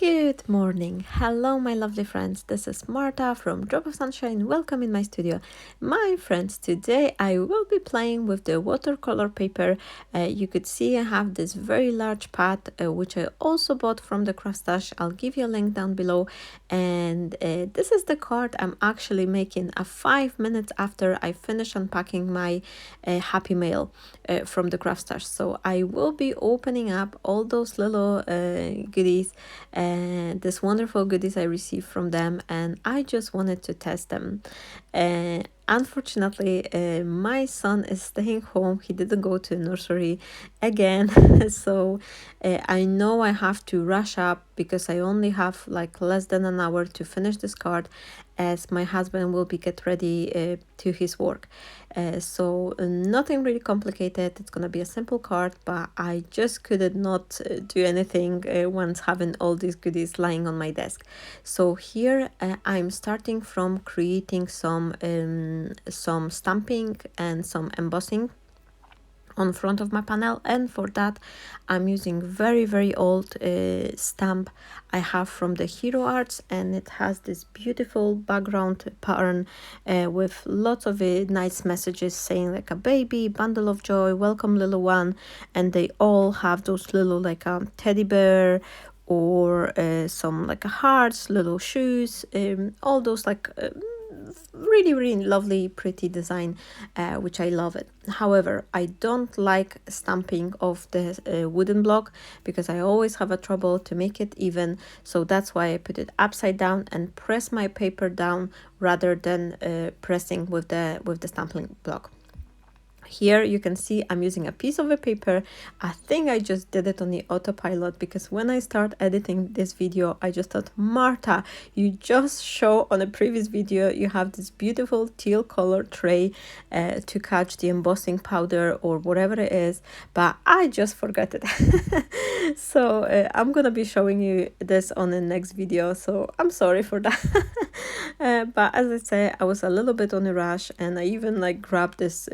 Good morning. Hello, my lovely friends. This is Marta from Drop of Sunshine. Welcome in my studio. My friends, today I will be playing with the watercolor paper. You could see I have this very large pad, which I also bought from the CRAFTSTASH. I'll give you a link down below. And this is the card I'm actually making 5 minutes after I finish unpacking my Happy Mail from the CRAFTSTASH. So I will be opening up all those little goodies and this wonderful goodies I received from them, and I just wanted to test them. Unfortunately, my son is staying home. He didn't go to nursery again, so I know I have to rush up because I only have like less than an hour to finish this card, as my husband will be get ready to his work. So nothing really complicated. It's gonna be a simple card, but I just couldn't not do anything once having all these goodies lying on my desk. So here I'm starting from creating some stamping and some embossing on front of my panel, and for that I'm using very old stamp I have from the Hero Arts, and it has this beautiful background pattern with lots of nice messages saying like a baby, bundle of joy, welcome little one, and they all have those little like a teddy bear or some like a hearts, little shoes, all those like really lovely pretty design, which I love it. However, I don't like stamping of the wooden block because I always have a trouble to make it even, so that's why I put it upside down and press my paper down rather than pressing with the stamping block. Here you can see I'm using a piece of a paper. I think I just did it on the autopilot because when I start editing this video, I just thought, Marta, you just show on a previous video you have this beautiful teal color tray to catch the embossing powder or whatever it is, but I just forgot it. So I'm gonna be showing you this on the next video, so I'm sorry for that. But as I say, I was a little bit on a rush, and I even like grabbed this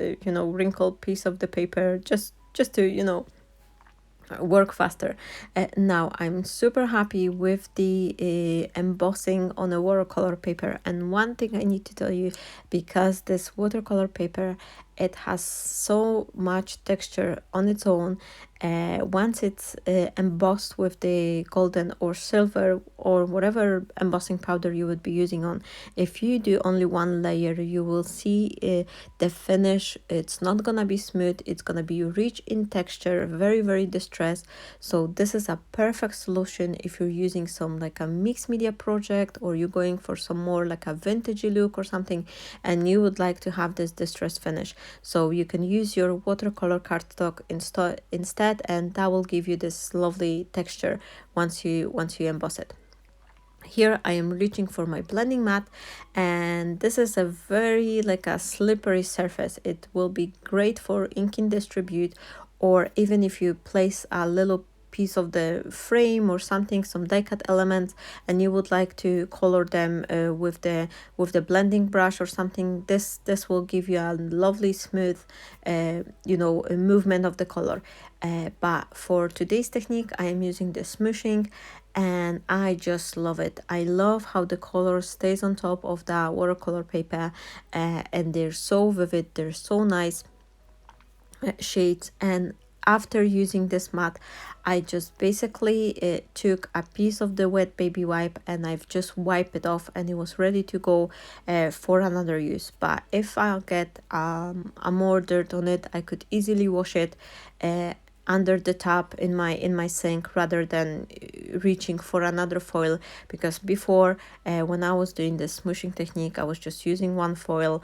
wrinkled piece of the paper just to work faster. Now I'm super happy with the embossing on a watercolor paper, and one thing I need to tell you, because this watercolor paper, it has so much texture on its own. Once it's embossed with the golden or silver or whatever embossing powder you would be using on, if you do only one layer, you will see the finish. It's not gonna be smooth, it's gonna be rich in texture, very distressed. So this is a perfect solution if you're using some like a mixed media project, or you're going for some more like a vintagey look or something, and you would like to have this distressed finish. So you can use your watercolor cardstock instead, and that will give you this lovely texture once you emboss it. Here I am reaching for my blending mat, and this is a very like a slippery surface. It will be great for inking distribute, or even if you place a little piece of the frame or something, some die cut elements, and you would like to color them with the blending brush or something, this will give you a lovely smooth movement of the color. But for today's technique I am using the smooshing, and I just love it. I love how the color stays on top of the watercolor paper, and they're so vivid, they're so nice shades. And after using this mat, I just basically took a piece of the wet baby wipe and I've just wiped it off, and it was ready to go for another use. But if I'll get a more dirt on it, I could easily wash it under the tap in my sink rather than reaching for another foil, because before when I was doing the smooshing technique, I was just using one foil,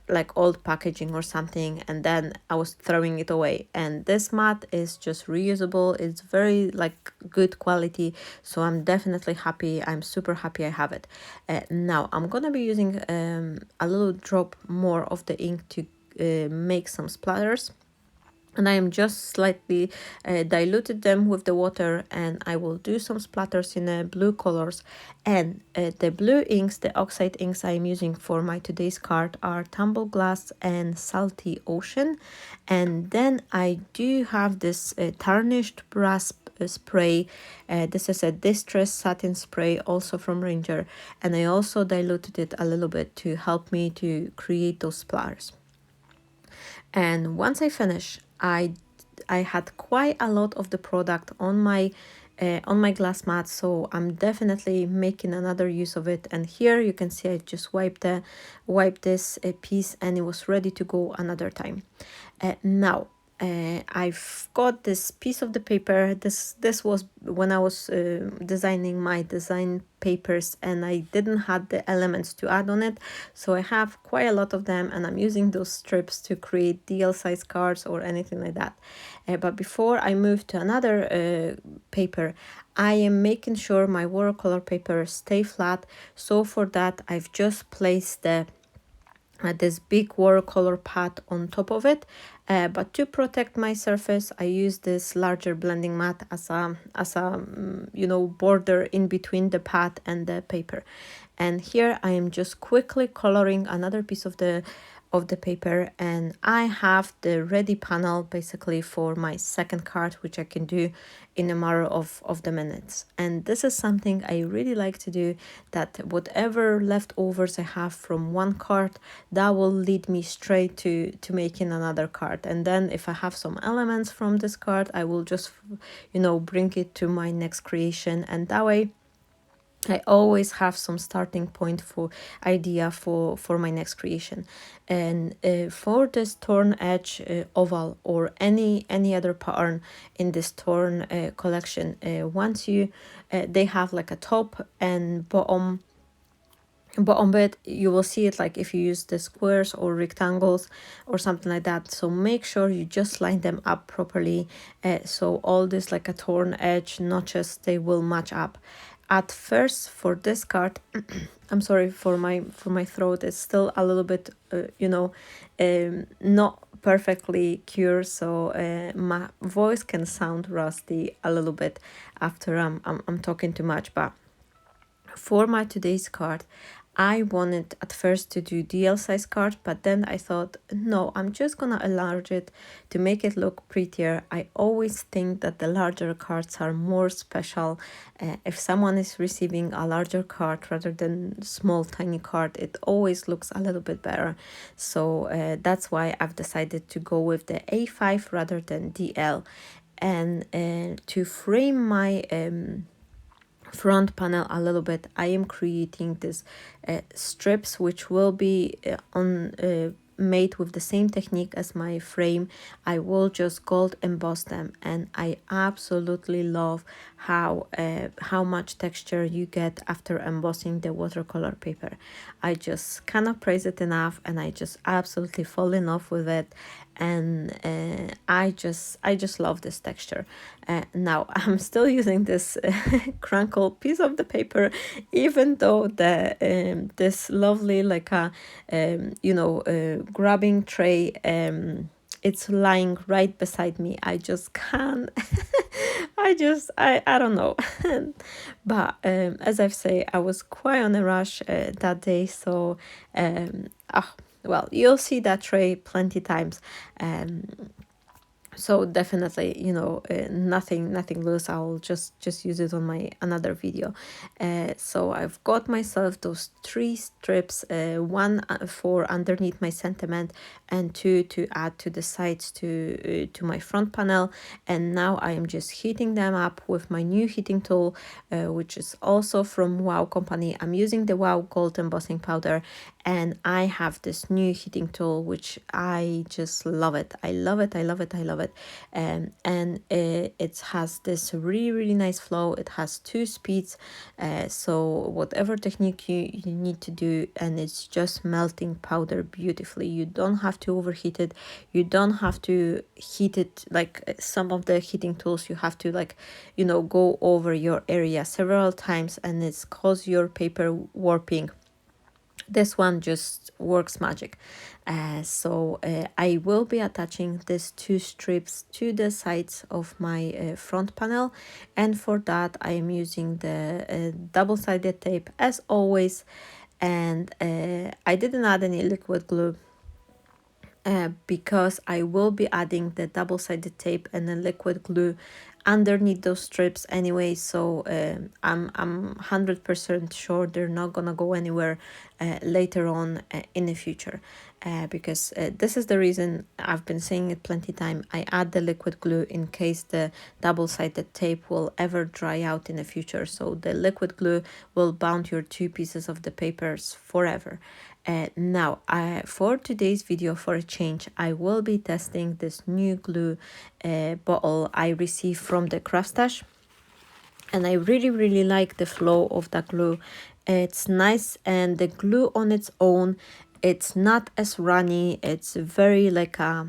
like old packaging or something, and then I was throwing it away. And this mat is just reusable, it's very like good quality, so I'm definitely happy. I'm super happy I have it. Now I'm gonna be using a little drop more of the ink to make some splatters, and I am just slightly diluted them with the water, and I will do some splatters in blue colors. And the blue inks, the oxide inks I'm using for my today's card are Tumbled Glass and Salty Ocean. And then I do have this tarnished brass spray. This is a distress satin spray, also from Ranger, and I also diluted it a little bit to help me to create those splatters. And once I finish, I had quite a lot of the product on my glass mat, so I'm definitely making another use of it. And here you can see I just wiped this piece, and it was ready to go another time. Now I've got this piece of the paper. This was when I was designing my design papers, and I didn't have the elements to add on it, so I have quite a lot of them, and I'm using those strips to create DL size cards or anything like that. But before I move to another paper, I am making sure my watercolor paper stay flat. So for that, I've just placed this big watercolor pad on top of it, but to protect my surface, I use this larger blending mat as a border in between the pad and the paper. And here I am just quickly coloring another piece of the paper, and I have the ready panel basically for my second card, which I can do in a matter of the minutes. And this is something I really like to do, that whatever leftovers I have from one card, that will lead me straight to making another card. And then if I have some elements from this card, I will just bring it to my next creation, and that way I always have some starting point for my next creation. And for this torn edge oval or any other pattern in this torn collection, once they have like a top and bottom bit, you will see it like if you use the squares or rectangles or something like that. So make sure you just line them up properly, so all this like a torn edge notches, they will match up. At first for this card, I'm sorry for my throat, it's still a little bit not perfectly cured, so my voice can sound rusty a little bit after I'm talking too much. But for my today's card, I wanted at first to do DL size card, but then I thought, no, I'm just gonna enlarge it to make it look prettier. I always think that the larger cards are more special. If someone is receiving a larger card rather than small tiny card, it always looks a little bit better. So that's why I've decided to go with the A5 rather than DL. And to frame my front panel a little bit, I am creating this strips which will be made with the same technique as my frame. I will just gold emboss them, and I absolutely love how much texture you get after embossing the watercolor paper. I just cannot praise it enough, and I just absolutely fall in love with it. And I just love this texture. Now I'm still using this crinkle piece of the paper, even though the this lovely like a grabbing tray it's lying right beside me. I just can't I don't know. But as I've said, I was quite on a rush that day, so well, you'll see that tray plenty times. So definitely, nothing loose. I'll just use it on my another video. So I've got myself those 3 strips, one for underneath my sentiment, and 2 to add to the sides to my front panel. And now I am just heating them up with my new heating tool, which is also from Wow company. I'm using the Wow gold embossing powder, and I have this new heating tool which I just love it. I love it. And it has this really nice flow. It has 2 speeds, so whatever technique you need to do, and it's just melting powder beautifully. You don't have to overheat it. You don't have to heat it like some of the heating tools. You have to go over your area several times, and it's cause your paper warping. This one just works magic. So I will be attaching these 2 strips to the sides of my front panel, and for that I am using the double-sided tape as always. And I didn't add any liquid glue because I will be adding the double-sided tape and the liquid glue underneath those strips anyway, so I'm 100% sure they're not gonna go anywhere later on in the future, because this is the reason I've been saying it plenty time. I add the liquid glue in case the double-sided tape will ever dry out in the future, so the liquid glue will bound your two pieces of the papers forever. Now, for today's video, for a change, I will be testing this new glue bottle I received from the CRAFTSTASH, and I really like the flow of the glue. It's nice, and the glue on its own, it's not as runny. It's very like a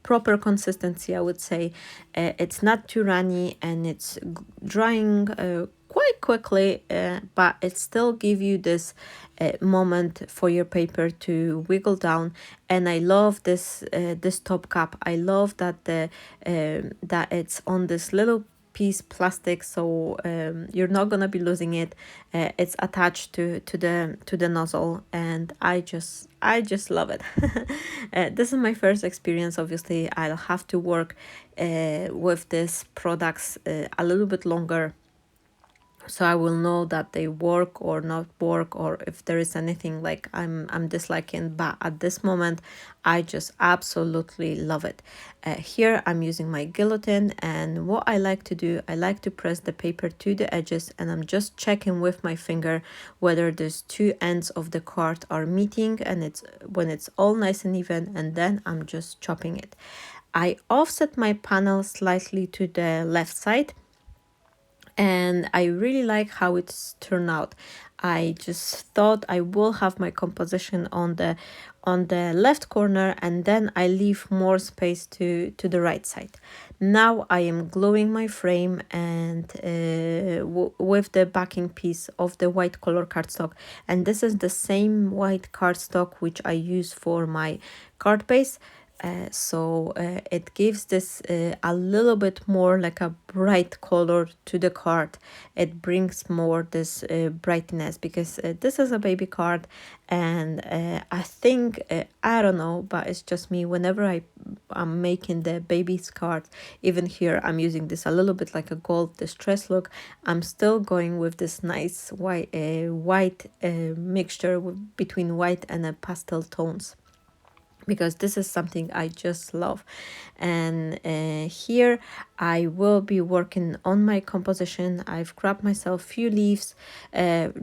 proper consistency, I would say. It's not too runny, and it's drying quite quickly, but it still give you this moment for your paper to wiggle down. And I love this this top cap. I love that the that it's on this little piece plastic, so you're not gonna be losing it. It's attached to the nozzle, and I just love it. This is my first experience. Obviously, I'll have to work with these products a little bit longer, so I will know that they work or not work, or if there is anything like I'm disliking. But at this moment, I just absolutely love it. Here I'm using my guillotine, and what I like to do, I like to press the paper to the edges, and I'm just checking with my finger whether these two ends of the card are meeting, and it's when it's all nice and even, and then I'm just chopping it. I offset my panel slightly to the left side, and I really like how it's turned out. I just thought I will have my composition on the left corner, and then I leave more space to the right side. Now I am gluing my frame, and with the backing piece of the white color cardstock, and this is the same white cardstock which I use for my card base. So it gives this a little bit more like a bright color to the card. It brings more this brightness, because this is a baby card, and I think I don't know, but it's just me. Whenever I'm making the baby's card, even here I'm using this a little bit like a gold distress look. I'm still going with this nice white mixture between white and pastel tones, because this is something I just love. And here I will be working on my composition. I've grabbed myself few leaves,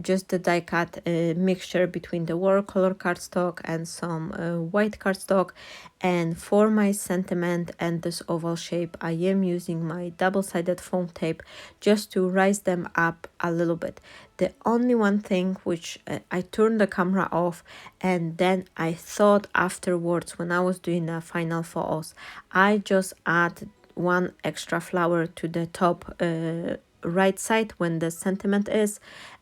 just the die cut mixture between the watercolor cardstock and some white cardstock. And for my sentiment and this oval shape, I am using my double-sided foam tape just to rise them up a little bit. The only one thing which I turned the camera off, and then I thought afterwards when I was doing the final photos, I just add one extra flower to the top right side when the sentiment is.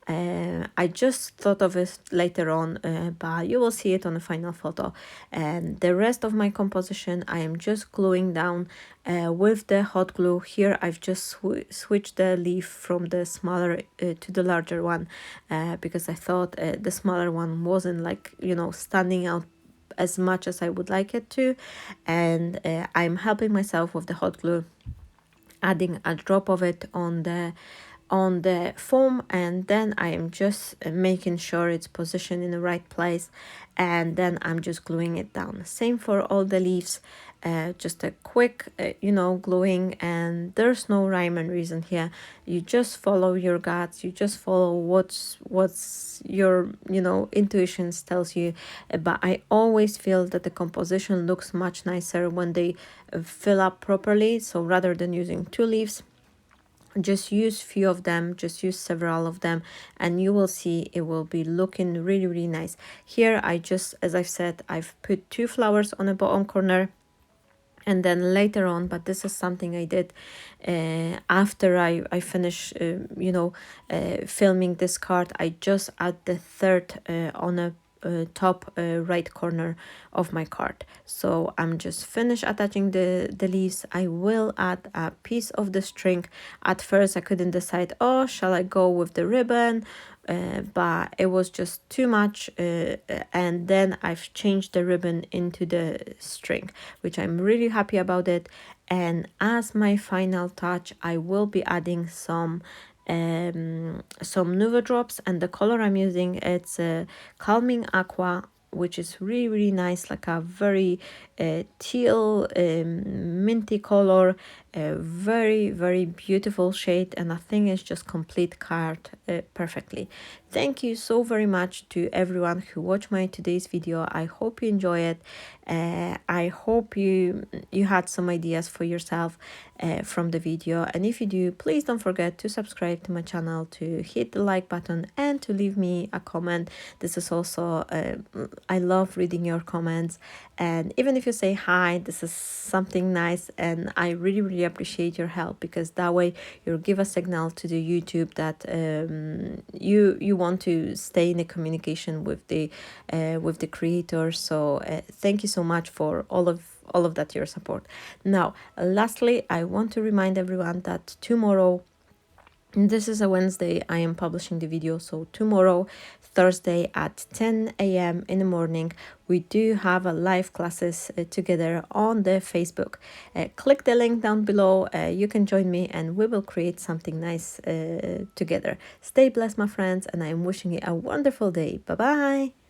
I just thought of it later on, but you will see it on the final photo. And the rest of my composition I am just gluing down with the hot glue. Here I've just switched the leaf from the smaller to the larger one, because I thought the smaller one wasn't like, you know, standing out as much as I would like it to. And I'm helping myself with the hot glue, adding a drop of it on the foam, and then I am just making sure it's positioned in the right place, and then I'm just gluing it down. Same for all the leaves, just a quick you know, gluing, and there's no rhyme and reason here. You just follow your guts, you just follow what's your, you know, intuitions tells you. But I always feel that the composition looks much nicer when they fill up properly. So rather than using two leaves, just use few of them, just use several of them, and you will see it will be looking really nice. Here I just, as I've said, I've put two flowers on the bottom corner, and then later on, but this is something I did after I finish you know, filming this card, I just add the third on a top right corner of my card. So I'm just finished attaching the leaves. I will add a piece of the string. At first I couldn't decide, oh, shall I go with the ribbon, but it was just too much, and then I've changed the ribbon into the string, which I'm really happy about it. And as my final touch, I will be adding some Nuvo drops, and the color I'm using, it's a Calming Aqua, which is really nice, like a very teal minty color, a very beautiful shade, and I think it's just complete card perfectly. Thank you so very much to everyone who watched my today's video. I hope you enjoy it. I hope you had some ideas for yourself from the video, and if you do, please don't forget to subscribe to my channel, to hit the like button, and to leave me a comment. This is also I love reading your comments, and even if you say hi, this is something nice, and I really appreciate your help, because that way you'll give a signal to the YouTube that you want to stay in a communication with the creator. So thank you so much for all of that, your support. Now lastly, I want to remind everyone that tomorrow, this is a Wednesday, I am publishing the video, so tomorrow, Thursday at 10 a.m. in the morning, we do have a live classes together on the Facebook. Click the link down below, you can join me, and we will create something nice together. Stay blessed, my friends, and I am wishing you a wonderful day. Bye bye.